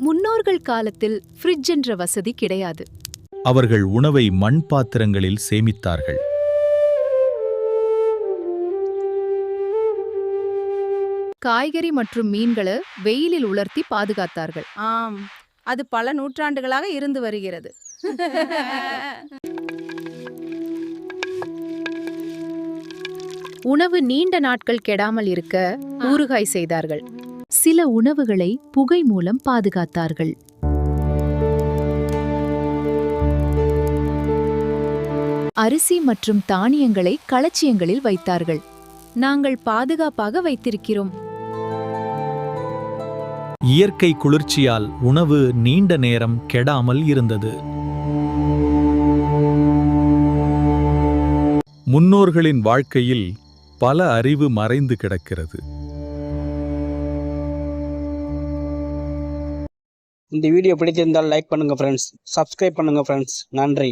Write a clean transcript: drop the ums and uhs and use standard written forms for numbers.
முன்னோர்கள் காலத்தில் ஃப்ரிட்ஜ் என்ற வசதி கிடையாது. அவர்கள் உணவை மண் பாத்திரங்களில் சேமித்தார்கள். காய்கறி மற்றும் மீன்களை வெயிலில் உலர்த்தி பாதுகாத்தார்கள். ஆம், அது பல நூற்றாண்டுகளாக இருந்து வருகிறது. உணவு நீண்ட நாட்கள் கெடாமல் இருக்க ஊறுகாய் செய்தார்கள். சில உணவுகளை புகை மூலம் பாதுகாத்தார்கள். அரிசி மற்றும் தானியங்களை களஞ்சியங்களில் வைத்தார்கள். நாங்கள் பாதுகாப்பாக வைத்திருக்கிறோம். இயற்கை குளிர்ச்சியால் உணவு நீண்ட நேரம் கெடாமல் இருந்தது. முன்னோர்களின் வாழ்க்கையில் பல அறிவு மறைந்து கிடக்கிறது. இந்த வீடியோ பிடித்திருந்தால் லைக் பண்ணுங்க ஃப்ரெண்ட்ஸ், சப்ஸ்கிரைப் பண்ணுங்க ஃப்ரெண்ட்ஸ். நன்றி.